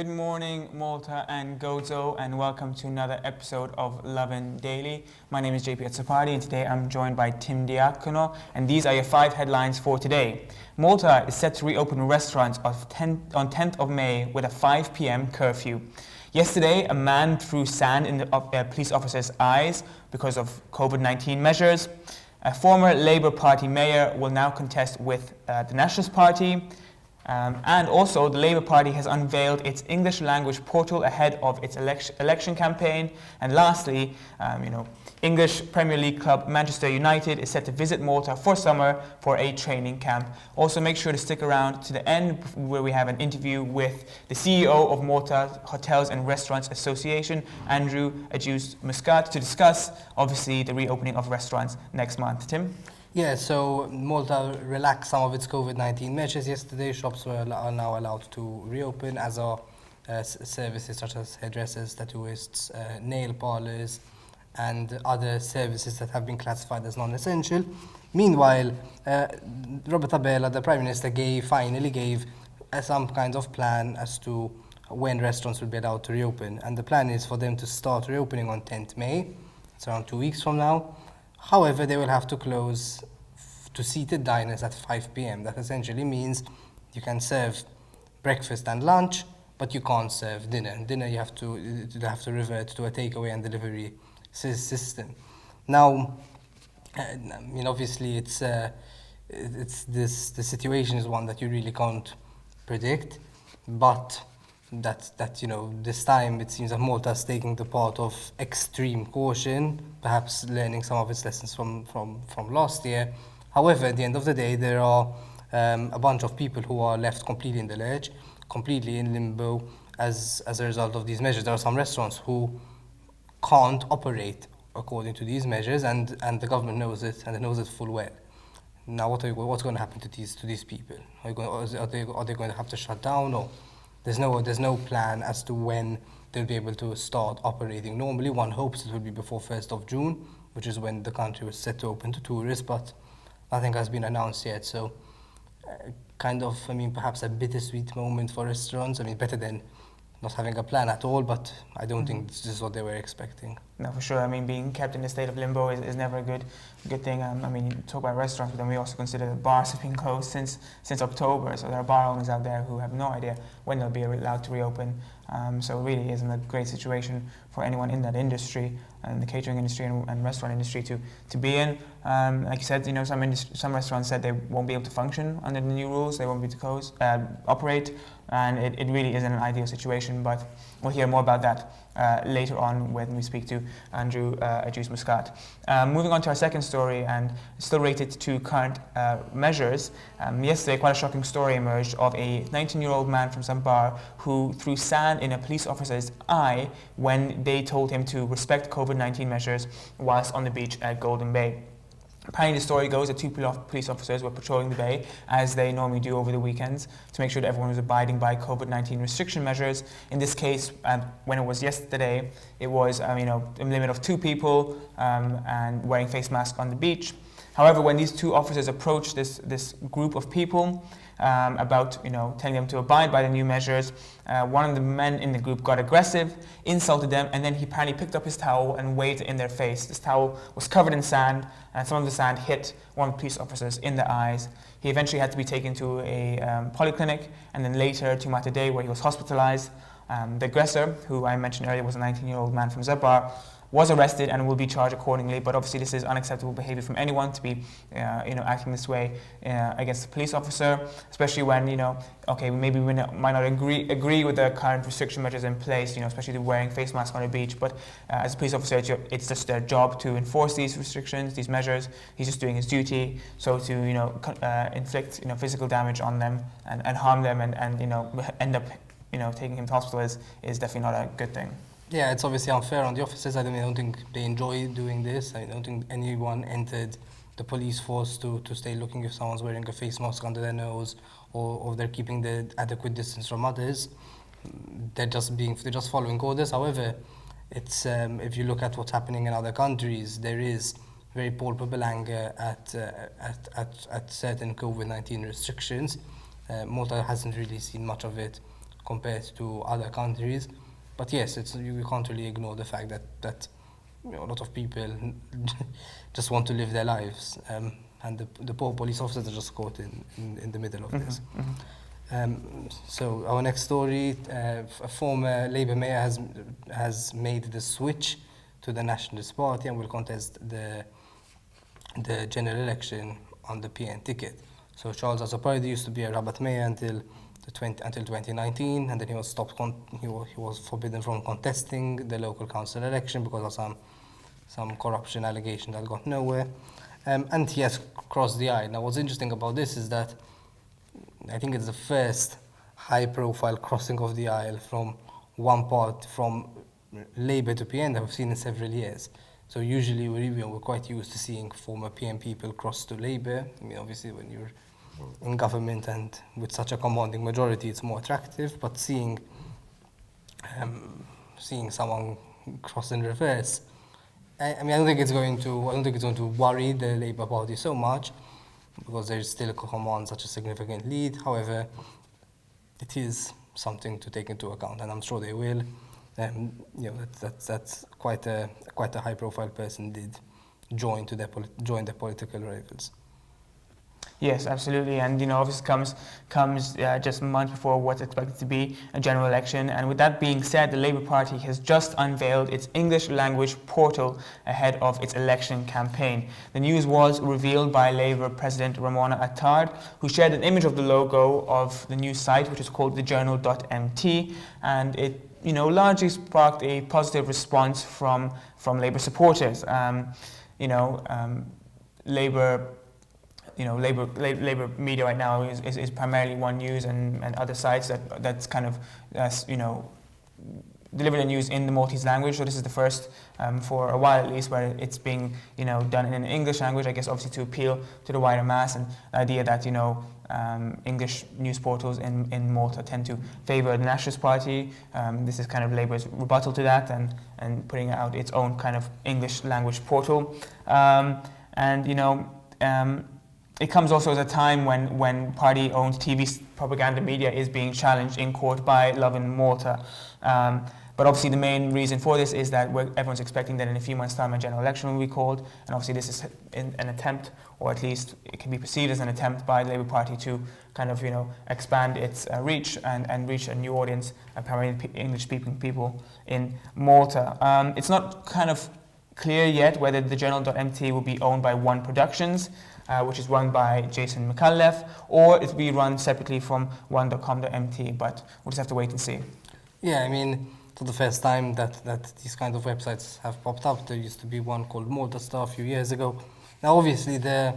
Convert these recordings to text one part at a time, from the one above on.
Good morning, Malta and Gozo, and welcome to another episode of Lovin Daily. My name is JP Atsapadi, and today I'm joined by Tim Diacono, and these are your 5 headlines for today. Malta is set to reopen restaurants on 10th of May with a 5 p.m. curfew. Yesterday, a man threw sand in the police officer's eyes because of COVID-19 measures. A former Labour Party mayor will now contest with the Nationalist Party. And also, the Labour Party has unveiled its English language portal ahead of its election campaign. And lastly, English Premier League club Manchester United is set to visit Malta for summer for a training camp. Also, make sure to stick around to the end where we have an interview with the CEO of Malta Hotels and Restaurants Association, Andrew Agius Muscat, to discuss, obviously, the reopening of restaurants next month. Tim? Yeah, so Malta relaxed some of its COVID-19 measures yesterday. Shops are now allowed to reopen, as are services such as hairdressers, tattooists, nail parlors, and other services that have been classified as non-essential. Meanwhile, Roberta Bella, the Prime Minister, finally gave some kind of plan as to when restaurants will be allowed to reopen. And the plan is for them to start reopening on 10th May. It's around 2 weeks from now. However, they will have to close to seated diners at 5 p.m. That essentially means you can serve breakfast and lunch, but you can't serve dinner. Dinner you have to revert to a takeaway and delivery system. Now, obviously, the situation is one that you really can't predict, but this time it seems that Malta is taking the part of extreme caution, perhaps learning some of its lessons from last year. However, at the end of the day, there are a bunch of people who are left completely in the lurch, completely in limbo as a result of these measures. There are some restaurants who can't operate according to these measures, and the government knows it, and it knows it full well. Now, what's going to happen to these people? Are they going to have to shut down, or there's no plan as to when they'll be able to start operating normally? One hopes it will be before 1st of June, which is when the country was set to open to tourists, but nothing has been announced yet. So, perhaps a bittersweet moment for restaurants. Better than not having a plan at all, but I don't think this is what they were expecting. No, for sure. Being kept in a state of limbo is never a good thing. You talk about restaurants, but then we also consider the bars have been closed since October. So there are bar owners out there who have no idea when they'll be allowed to reopen. So it really isn't a great situation for anyone in that industry, and the catering industry and restaurant industry to be in. Like you said, some restaurants said they won't be able to function under the new rules. They won't be able to operate, and it really isn't an ideal situation. But we'll hear more about that later on when we speak to Andrew Agius Muscat. Moving on to our second story, and still related to current measures. Yesterday, quite a shocking story emerged of a 19-year-old man from Zambar who threw sand in a police officer's eye when they told him to respect COVID-19 measures whilst on the beach at Golden Bay. Apparently, the story goes that 2 police officers were patrolling the bay, as they normally do over the weekends, to make sure that everyone was abiding by COVID-19 restriction measures. In this case, when it was yesterday, it was a limit of 2 people and wearing face masks on the beach. However, when these 2 officers approached this group of people about telling them to abide by the new measures, one of the men in the group got aggressive, insulted them, and then he apparently picked up his towel and waved it in their face. This towel was covered in sand, and some of the sand hit one of the police officers in the eyes. He eventually had to be taken to a polyclinic, and then later to Malta where he was hospitalized. The aggressor, who I mentioned earlier was a 19-year-old man from Zabar, was arrested and will be charged accordingly. But obviously this is unacceptable behavior from anyone to be acting this way against a police officer, especially when maybe we might not agree with the current restriction measures in place, especially the wearing face masks on a beach, but as a police officer it's just their job to enforce these restrictions, these measures. He's just doing his duty. So to inflict physical damage on them and harm them and end up taking him to hospital is definitely not a good thing. Yeah, it's obviously unfair on the officers. I don't think they enjoy doing this. I don't think anyone entered the police force to stay looking if someone's wearing a face mask under their nose or they're keeping the adequate distance from others. They're just following orders. However, it's if you look at what's happening in other countries, there is very palpable anger at certain COVID-19 restrictions. Malta hasn't really seen much of it compared to other countries. But yes, you can't really ignore the fact that a lot of people just want to live their lives, and the poor police officers are just caught in the middle of this. So our next story, a former Labour mayor has made the switch to the Nationalist Party and will contest the general election on the PN ticket. So Charles Azopardi used to be a Rabat mayor until 2019, and then he was stopped. He was forbidden from contesting the local council election because of some corruption allegation that got nowhere, and he has crossed the aisle. Now, what's interesting about this is that I think it's the first high-profile crossing of the aisle from one part from Labour to PN that we've seen in several years. So usually we're quite used to seeing former PN people cross to Labour. I mean, obviously when you're in government and with such a commanding majority, it's more attractive. But seeing someone cross in reverse, I don't think it's going to worry the Labour Party so much, because there is still a command such a significant lead. However, it is something to take into account, and I'm sure they will. That's quite a high-profile person did join their political rivals. Yes, absolutely, and obviously comes just months before what's expected to be a general election. And with that being said, the Labour Party has just unveiled its English language portal ahead of its election campaign. The news was revealed by Labour President Ramona Attard, who shared an image of the logo of the new site, which is called thejournal.mt, and it largely sparked a positive response from Labour supporters. Labour media right now is primarily One News and other sites that's kind of deliver the news in the Maltese language. So this is the first for a while at least where it's being done in an English language. I guess obviously to appeal to the wider mass, and the idea that English news portals in Malta tend to favour the Nationalist Party. This is kind of Labour's rebuttal to that and putting out its own kind of English language portal. It comes also at a time when party-owned TV propaganda media is being challenged in court by Lovin Malta. But obviously the main reason for this is that everyone's expecting that in a few months' time a general election will be called, and obviously this is an attempt, or at least it can be perceived as an attempt by the Labour Party to kind of expand its reach and reach a new audience, primarily English-speaking people in Malta. It's not kind of clear yet whether the Journal.mt will be owned by One Productions, which is run by Jason McAuliffe, or it will be run separately from one.com.mt, but we'll just have to wait and see. Yeah, I mean, for the first time that these kind of websites have popped up. There used to be one called Malta Star a few years ago. Now, obviously, the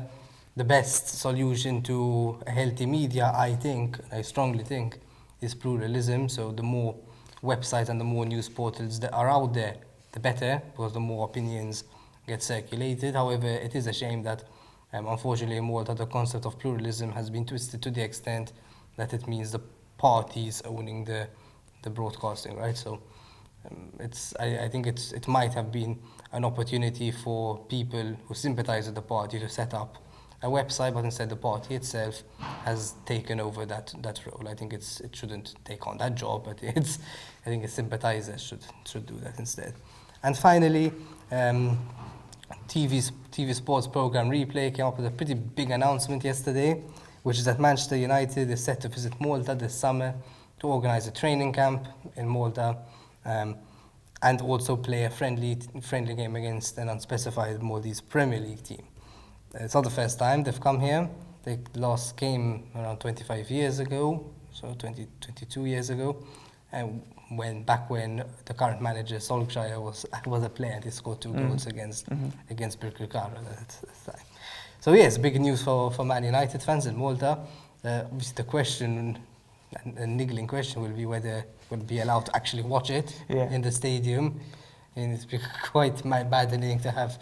best solution to a healthy media, I strongly think, is pluralism. So the more websites and the more news portals that are out there, the better, because the more opinions get circulated. However, it is a shame that unfortunately in Malta the concept of pluralism has been twisted to the extent that it means the parties owning the broadcasting, right? So I think it might have been an opportunity for people who sympathize with the party to set up a website, but instead the party itself has taken over that role. I think it shouldn't take on that job, but I think its sympathizers should do that instead. And finally, TV sports program Replay came up with a pretty big announcement yesterday, which is that Manchester United is set to visit Malta this summer to organise a training camp in Malta, and also play a friendly game against an unspecified Maltese Premier League team. It's not the first time they've come here. They last came around 25 years ago, so 22 years ago, and when the current manager Solskjaer was a player and he scored 2 goals against Birkirkara at the time. So yes, big news for Man United fans in Malta. Obviously the question, a niggling question, will be whether we'll be allowed to actually watch it in the stadium. And it's quite maddening to have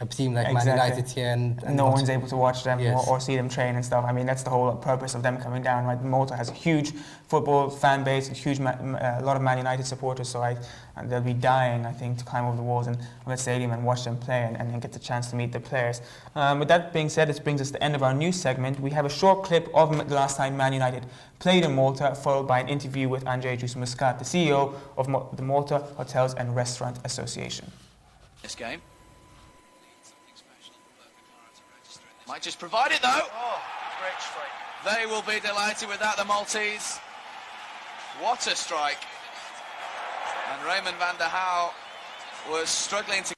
a team like Man Exactly. United here, and no not- one's able to watch them Yes. or see them train and stuff. I mean, that's the whole purpose of them coming down, right? Malta has a huge football fan base, a lot of Man United supporters, so and they'll be dying, I think, to climb over the walls of the stadium and watch them play and get the chance to meet the players. With that being said, this brings us to the end of our news segment. We have a short clip of the last time Man United played in Malta, followed by an interview with Andrew Agius Muscat, the CEO of the Malta Hotels and Restaurant Association. This game. Might just provide it though. Oh, great strike. They will be delighted with that, the Maltese. What a strike. And Raymond van der Houw was struggling to...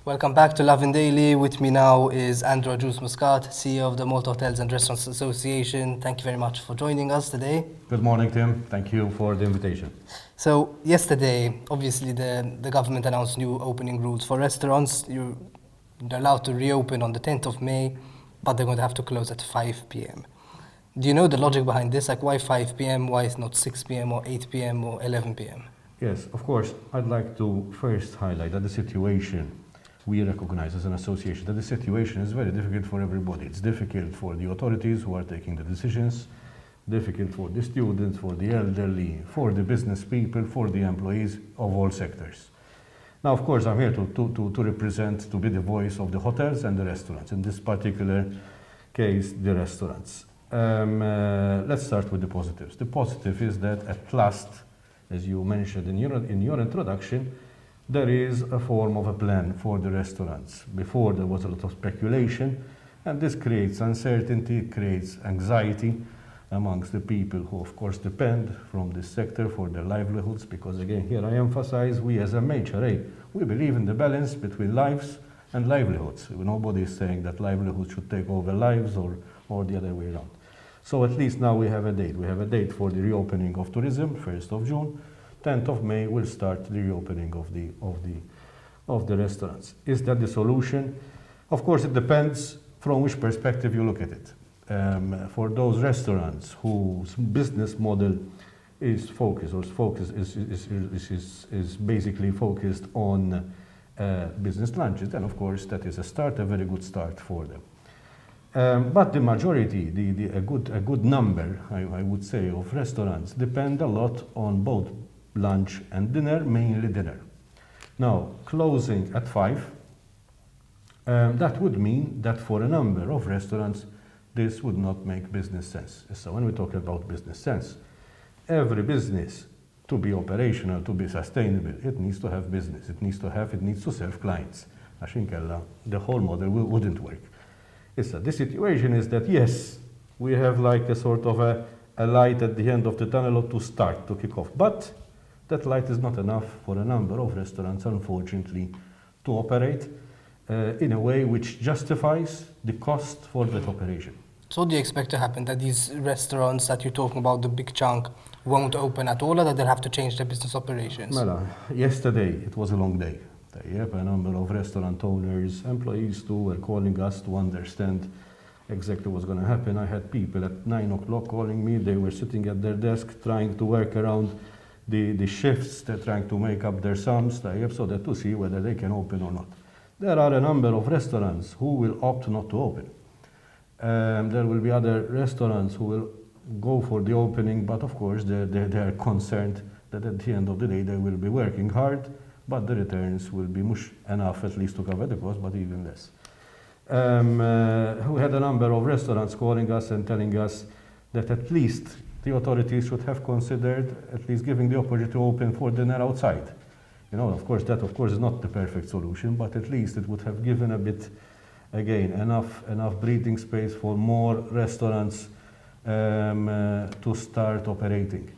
Welcome back to Lovin Daily. With me now is Andrew Agius Muscat, CEO of the Malta Hotels and Restaurants Association. Thank you very much for joining us today. Good morning, Tim. Thank you for the invitation. So yesterday, obviously, the government announced new opening rules for restaurants. They're allowed to reopen on the 10th of May, but they're going to have to close at 5 p.m. Do you know the logic behind this? Like, why 5 p.m.? Why is not 6 p.m. or 8 p.m. or 11 p.m.? Yes, of course. I'd like to first highlight that the situation we recognize as an association, that the situation is very difficult for everybody. It's difficult for the authorities who are taking the decisions, difficult for the students, for the elderly, for the business people, for the employees of all sectors. Now, of course, I'm here to represent, to be the voice of the hotels and the restaurants. In this particular case, the restaurants. Let's start with the positives. The positive is that at last, as you mentioned in your introduction, there is a form of a plan for the restaurants. Before there was a lot of speculation, and this creates uncertainty, it creates anxiety amongst the people who of course depend from this sector for their livelihoods, because again, here I emphasize, we as MHRA, we believe in the balance between lives and livelihoods. Nobody is saying that livelihoods should take over lives or the other way around. So at least now we have a date. We have a date for the reopening of tourism, 1st of June. 10th of May will start the reopening of the restaurants. Is that the solution? Of course, it depends from which perspective you look at it. For those restaurants whose business model is focused, or is basically focused on business lunches, then of course that is a very good start for them. But the majority, a good number, I would say, of restaurants depend a lot on both lunch and dinner, mainly dinner. Now, closing at 5, that would mean that for a number of restaurants, this would not make business sense. So when we talk about business sense, every business, to be operational, to be sustainable, it needs to have business. It needs to serve clients. The whole model wouldn't work. The situation is that, yes, we have like a sort of a light at the end of the tunnel to start, to kick off. But that light is not enough for a number of restaurants, unfortunately, to operate in a way which justifies the cost for that operation. So what do you expect to happen? That these restaurants that you're talking about, the big chunk, won't open at all, or that they'll have to change their business operations? Yesterday, it was a long day. A number of restaurant owners, employees too, were calling us to understand exactly what's going to happen. I had people at 9 o'clock calling me. They were sitting at their desk trying to work around the shifts. They're trying to make up their sums so that to see whether they can open or not. There are a number of restaurants who will opt not to open. There will be other restaurants who will go for the opening, but of course they are concerned that at the end of the day they will be working hard, but the returns will be much enough at least to cover the cost, but even less. We had a number of restaurants calling us and telling us that at least the authorities should have considered at least giving the opportunity to open for dinner outside. Of course, that is not the perfect solution, but at least it would have given a bit, again, enough breathing space for more restaurants to start operating.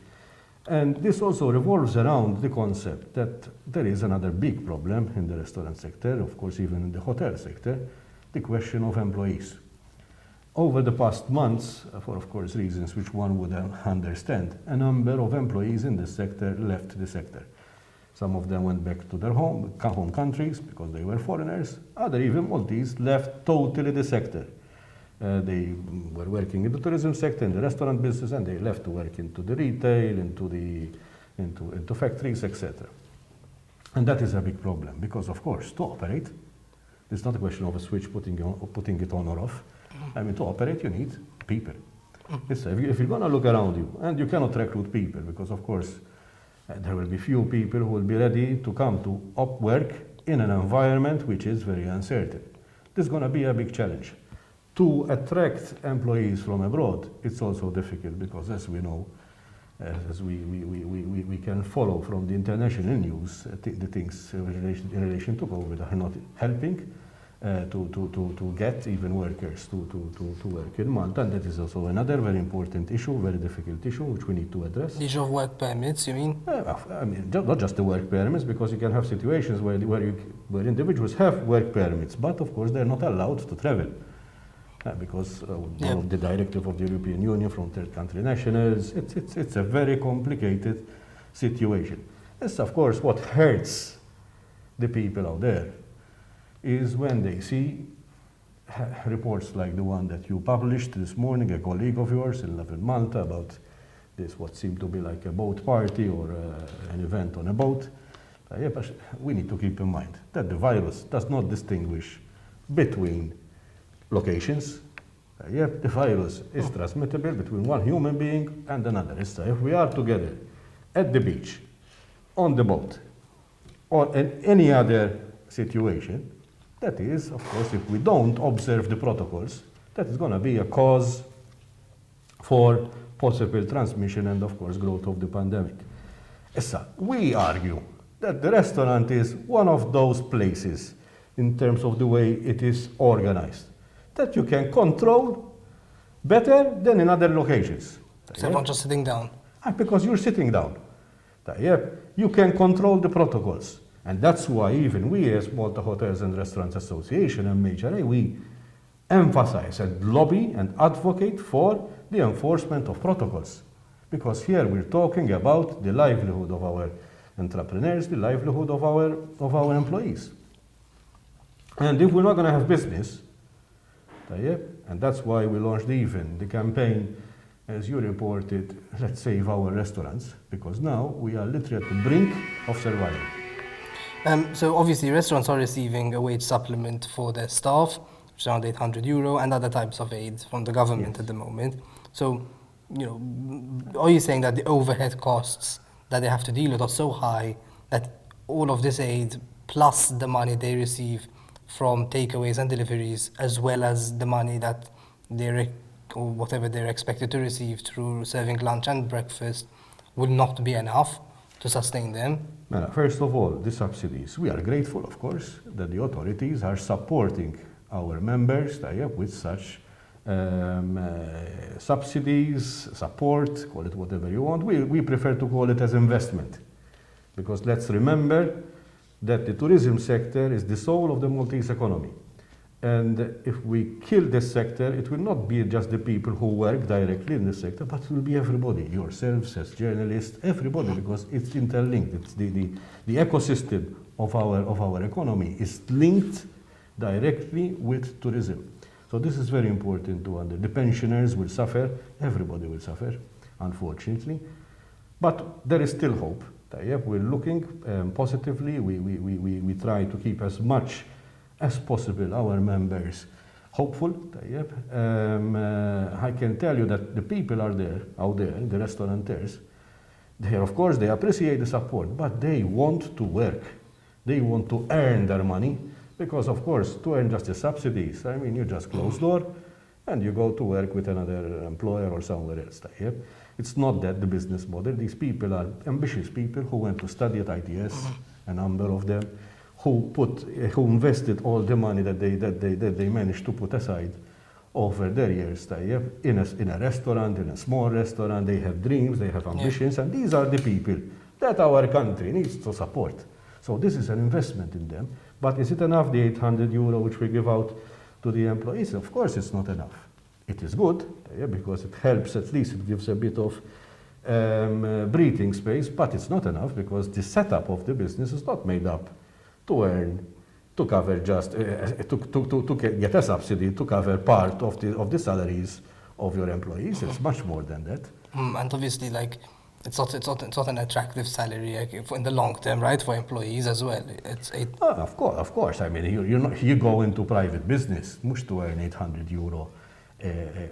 And this also revolves around the concept that there is another big problem in the restaurant sector, of course even in the hotel sector, the question of employees. Over the past months, for of course reasons which one would understand, a number of employees in this sector left the sector. Some of them went back to their home countries because they were foreigners. Other, even Maltese, left totally the sector. They were working in the tourism sector, in the restaurant business, and they left to work into the retail, into factories, etc. And that is a big problem because, of course, to operate, it's not a question of a switch putting it on or off. I mean, to operate, you need people. If you're going to look around you, and you cannot recruit people because, of course, there will be few people who will be ready to come to work in an environment which is very uncertain. This is going to be a big challenge. To attract employees from abroad, it's also difficult because, as we know, as we can follow from the international news, the things in relation to COVID are not helping to get even workers to work in Malta. And that is also another very important issue, very difficult issue, which we need to address. The issue of work permits, you mean? I mean, not just the work permits, because you can have situations where individuals have work permits, but of course they're not allowed to travel. Because of the directive of the European Union from third country nationals, it's a very complicated situation. Yes, of course, what hurts the people out there is when they see reports like the one that you published this morning, a colleague of yours in Lovin Malta, about this, what seemed to be like a boat party or an event on a boat. But we need to keep in mind that the virus does not distinguish between locations. The virus is transmittable between one human being and another. So if we are together at the beach, on the boat, or in any other situation, that is, of course, if we don't observe the protocols, that is going to be a cause for possible transmission and, of course, growth of the pandemic. So we argue that the restaurant is one of those places in terms of the way it is organized that you can control better than in other locations. So everyone just sitting down. Because you're sitting down. You can control the protocols. And that's why even we as Malta Hotels and Restaurants Association and MHRA, we emphasize and lobby and advocate for the enforcement of protocols. Because here we're talking about the livelihood of our entrepreneurs, the livelihood of our employees. And if we're not going to have business, and that's why we launched the campaign, as you reported, let's save our restaurants, because now we are literally at the brink of survival. So obviously restaurants are receiving a wage supplement for their staff, which is around €800, and other types of aid from the government at the moment. So, are you saying that the overhead costs that they have to deal with are so high that all of this aid, plus the money they receive from takeaways and deliveries, as well as the money that or whatever they're expected to receive through serving lunch and breakfast, will not be enough to sustain them? First of all, the subsidies. We are grateful, of course, that the authorities are supporting our members with such subsidies, support, call it whatever you want. We prefer to call it as investment, because let's remember that the tourism sector is the soul of the Maltese economy. And if we kill this sector, it will not be just the people who work directly in the sector, but it will be everybody, yourselves as journalists, everybody, because it's interlinked. It's the ecosystem of our economy is linked directly with tourism. So this is very important to understand. The pensioners will suffer, everybody will suffer, unfortunately. But there is still hope. We're looking positively. We try to keep as much as possible our members hopeful. I can tell you that the people out there, the restaurateurs, of course they appreciate the support, but they want to work. They want to earn their money, because of course to earn just the subsidies, I mean, you just close door and you go to work with another employer or somewhere else. It's not that the business model. These people are ambitious people who went to study at ITS, a number of them, who invested all the money that they managed to put aside over their years, in a restaurant, in a small restaurant, they have dreams, they have ambitions, and these are the people that our country needs to support. So this is an investment in them. But is it enough, the €800 which we give out to the employees? Of course it's not enough. It is good, because it helps, at least it gives a bit of breathing space, but it's not enough because the setup of the business is not made up to earn, to cover just, to get a subsidy to cover part of the salaries of your employees. It's much more than that. And obviously, like, it's not an attractive salary in the long term, right, for employees as well. Of course. I mean, you go into private business, mux to earn €800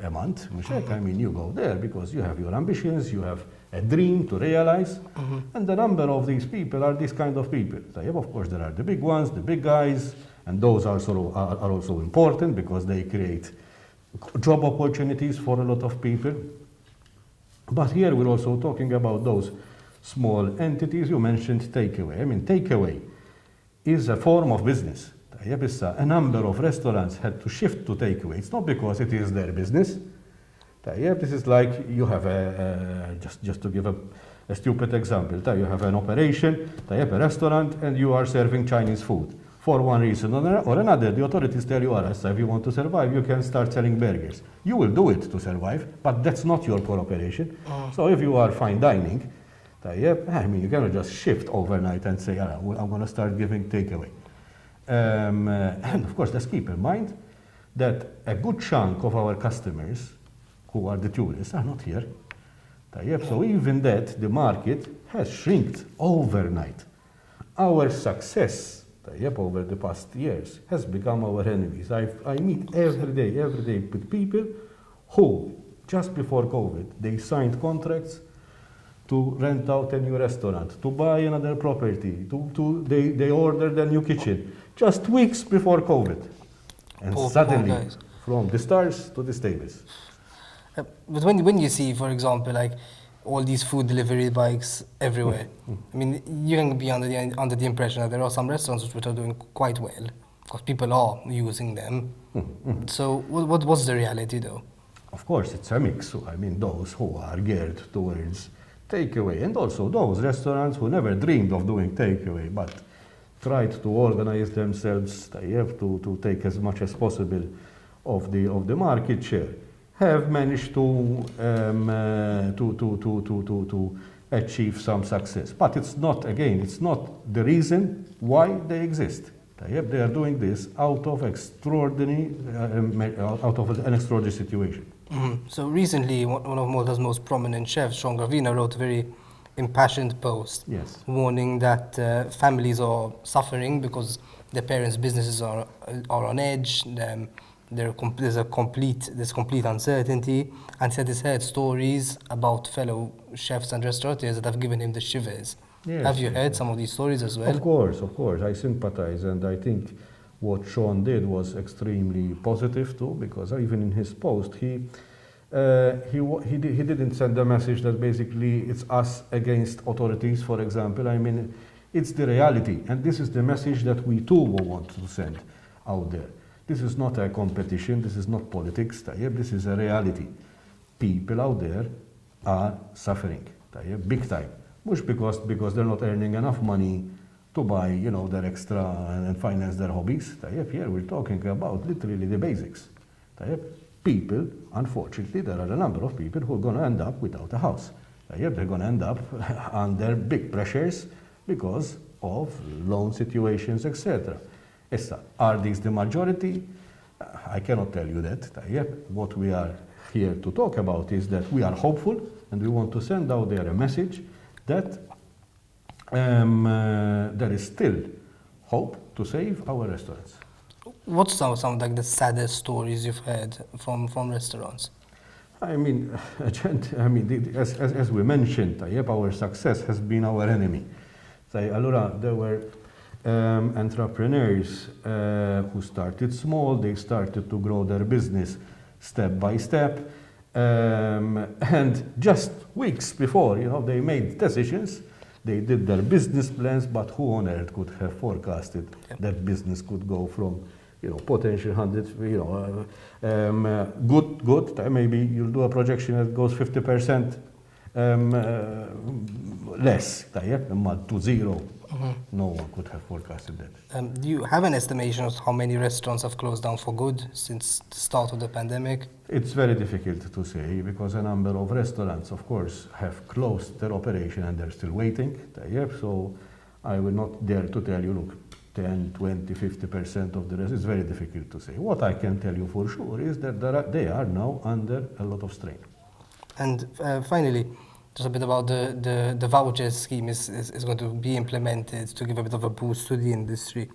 a month. I mean, you go there because you have your ambitions, you have a dream to realize, and the number of these people are these kind of people. Of course, there are the big ones, the big guys, and those are also important because they create job opportunities for a lot of people. But here we're also talking about those small entities. You mentioned takeaway. I mean, takeaway is a form of business. A number of restaurants had to shift to takeaway. It's not because it is their business. This is like you have just to give a stupid example. You have an operation, a restaurant, and you are serving Chinese food. For one reason or another, the authorities tell you, if you want to survive, you can start selling burgers. You will do it to survive, but that's not your core operation. So if you are fine dining, I mean, you cannot just shift overnight and say, I'm going to start giving takeaway. And of course, let's keep in mind that a good chunk of our customers, who are the tourists, are not here. So even that, the market has shrinked overnight. Our success over the past years has become our enemies. I meet every day with people who, just before COVID, they signed contracts to rent out a new restaurant, to buy another property, they ordered a new kitchen, just weeks before COVID. And suddenly, from the stars to the stables. But when you see, for example, like all these food delivery bikes everywhere, I mean, you can be under the impression that there are some restaurants which are doing quite well because people are using them. So what's the reality, though? Of course, it's a mix. I mean, those who are geared towards takeaway, and also those restaurants who never dreamed of doing takeaway, but tried to organize themselves, they have to take as much as possible of the market share, have managed to achieve some success. But it's not the reason why they exist. They are doing this out of an extraordinary situation. So recently, one of Malta's most prominent chefs, Sean Gravina, wrote a very impassioned post warning that families are suffering because their parents' businesses are on edge. There's complete uncertainty, and said he's heard stories about fellow chefs and restaurateurs that have given him the shivers. Have you heard some of these stories as well? Of course. I sympathize, and I think what Sean did was extremely positive too, because even in his post, he didn't send a message that basically it's us against authorities, for example. I mean, it's the reality, and this is the message that we too will want to send out there. This is not a competition, this is not politics, this is a reality. People out there are suffering, big time. Much because they're not earning enough money to buy, their extra and finance their hobbies. Here we're talking about literally the basics. People, unfortunately, there are a number of people who are going to end up without a house. They're going to end up under big pressures because of loan situations, etc. Are these the majority? I cannot tell you that. What we are here to talk about is that we are hopeful, and we want to send out there a message that there is still hope to save our restaurants. What's some like the saddest stories you've heard from restaurants? I mean, as we mentioned, our success has been our enemy. Allora, there were entrepreneurs who started small. They started to grow their business step by step, and just weeks before, they made decisions. They did their business plans, but who on earth could have forecasted that business could go from potential 100, good, maybe you'll do a projection that goes 50% less, to zero. No one could have forecasted that. Do you have an estimation of how many restaurants have closed down for good since the start of the pandemic? It's very difficult to say because a number of restaurants, of course, have closed their operation and they're still waiting. So I will not dare to tell you, look, 10, 20, 50% of the rest. It's very difficult to say. What I can tell you for sure is that they are now under a lot of strain. And finally, just a bit about the voucher scheme is going to be implemented to give a bit of a boost to the industry.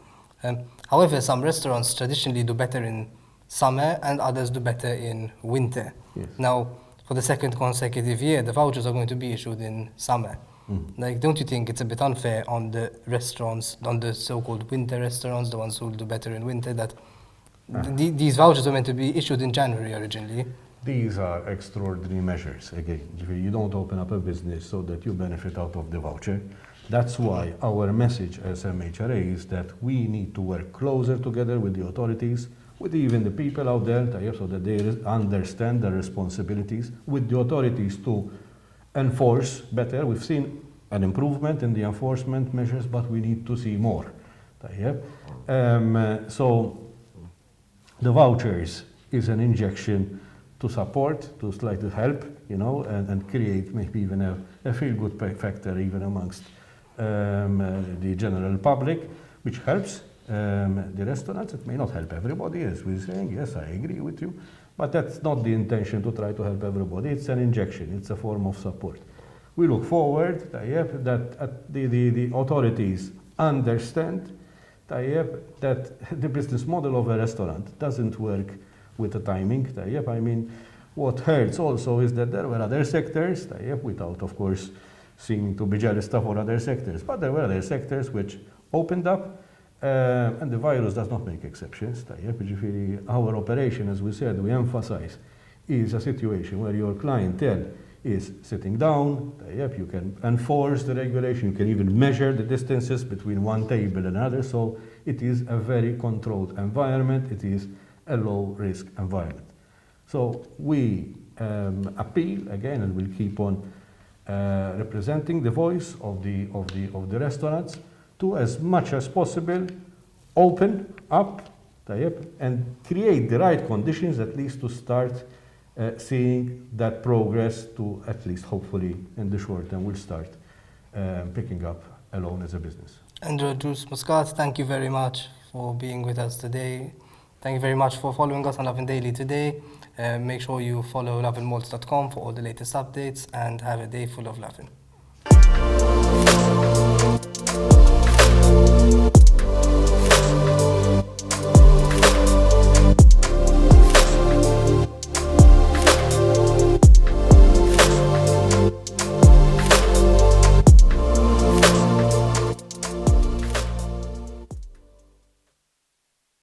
However, some restaurants traditionally do better in summer and others do better in winter. Yes. Now, for the second consecutive year, the vouchers are going to be issued in summer. Like, don't you think it's a bit unfair on the restaurants, on the so-called winter restaurants, the ones who do better in winter, that these vouchers were meant to be issued in January originally? These are extraordinary measures. Again, you don't open up a business so that you benefit out of the voucher. That's why our message as MHRA is that we need to work closer together with the authorities, with even the people out there, so that they understand their responsibilities, with the authorities to enforce better. We've seen an improvement in the enforcement measures, but we need to see more. So the vouchers is an injection to support, to slightly help, and create maybe even a feel-good factor even amongst the general public, which helps the restaurants. It may not help everybody, as we're saying. Yes, I agree with you. But that's not the intention to try to help everybody. It's an injection. It's a form of support. We look forward that the authorities understand that the business model of a restaurant doesn't work with the timing. I mean, what hurts also is that there were other sectors, without, of course, seeming to be jealous for other sectors, but there were other sectors which opened up, and the virus does not make exceptions. Our operation, as we said, we emphasize, is a situation where your clientele is sitting down. You can enforce the regulation, you can even measure the distances between one table and another. So it is a very controlled environment. It is a low-risk environment. So we appeal again, and we'll keep on representing the voice of the restaurants to, as much as possible, open up and create the right conditions, at least to start seeing that progress, to at least hopefully in the short term we'll start picking up alone as a business. Andrew Agius Muscat, thank you very much for being with us today. Thank you very much for following us on Lovin Daily today. Make sure you follow lovinmalta.com for all the latest updates, and have a day full of lovin'.